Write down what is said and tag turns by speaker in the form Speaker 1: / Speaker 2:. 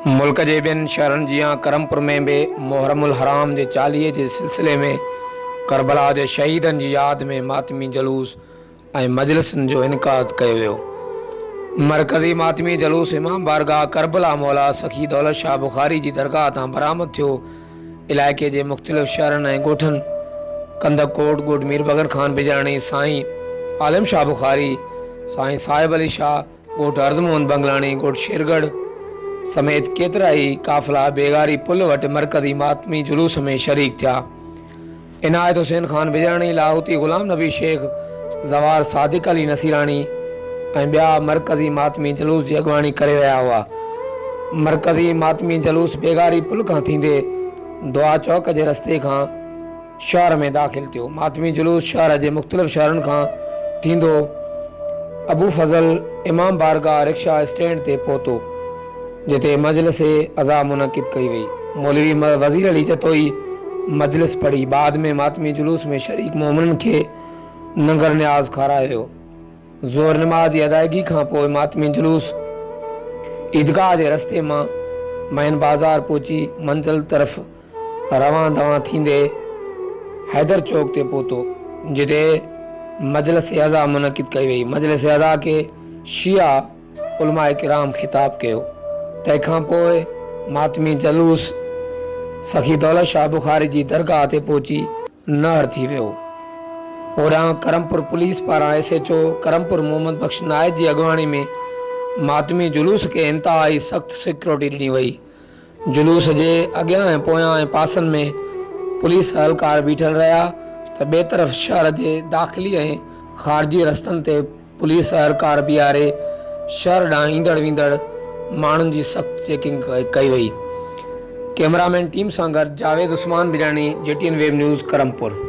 Speaker 1: मुल्क जे ॿियनि शहरनि जीअं करमपुर में बि मुहर्रमुल हराम जे चालीहे जे सिलसिले में करबला जे शहीदनि जी यादि में मातमी जलूस ऐं मजलिसनि जो इनकाद कयो वियो। मरकज़ी मातमी जलूस इमाम बारगाह करबला मौला सखी दौलत शाह बुखारी जी दरगाह तां बरामद थियो। इलाइक़े जे मुख़्तलिफ़ शहरनि ऐं ॻोठनि कंदकोट ॻोठ मीर बगर ख़ान बिजाणी, साईं आलिम शाह बुखारी, साईं साहिब अली शाह ॻोठ अर्ज़मोहन बंगलाणी, ॻोठ शेरगढ़ समेत केतिरा ई काफ़िला बेगारी पुल वटि मरकज़ी मातमी जुलूस में शरीक थिया। इनायत हुसैन ख़ान बिजाणी, लाहौती ग़ुलाम नबी शेख, ज़वार सादिक अली नसीराणी ऐं ॿिया मरकज़ी मातमी जलूस जी अॻवानी करे रहिया हुआ। मरकज़ी मातमी जलूस बेगारी पुल खां थींदे दुआ चौक जे रस्ते खां शहर में दाख़िल थियो। मातमी जुलूस शहर जे मुख़्तलिफ़ शहरनि खां थींदो अबू फज़ल इमाम बारगाह रिक्शा स्टैंड ते पहुतो, जिते मजलिस अज़ा मुनक़िद कई वई। मौलवी वज़ीर अली जतोई मजलिस पढ़ी। बाद में मातमी जुलूस में शरीक मोमिननि खे नंगर न्याज़ खारायो वियो। ज़ोहर नमाज़ जी अदायगी खां पोइ मातमी जुलूस ईदगाह जे रस्ते मां मैन बाज़ार पहुची मंज़िल तरफ़ रवां दवां थींदे हैदर चौक ते पहुतो, जिते मजलिस अज़ा मुनक़िद कई वई। मजलिस अज़ा के शिया उलमा किराम ख़िताब कयो। तंहिंखां पोइ मातमी जलूस सखी दौलत शाह बुखारी जी दरगाह ते पहुची नहर थी वियो। होॾां करमपुर पुलिस पारां SHO करमपुर मोहम्मद बख्श नायक जी अॻवानी में मातमी जुलूस खे इंतहाई सख़्त सिक्योरिटी ॾिनी वई। जुलूस जे अॻियां ऐं पोयां ऐं पासनि में पुलिस अहलकार बीठल रहिया, त ॿिए तरफ़ शहर जे दाख़िली ऐं ख़ारिजी रस्तनि ते पुलिस अहलकार बीहारे शहर ॾांहुं ईंदड़ वेंदड़ माण्हुनि जी सख़्त चेकिंग कई वई। कैमरामैन टीम सां गॾु Javed Usman Bijani, JTN web news, Karampur.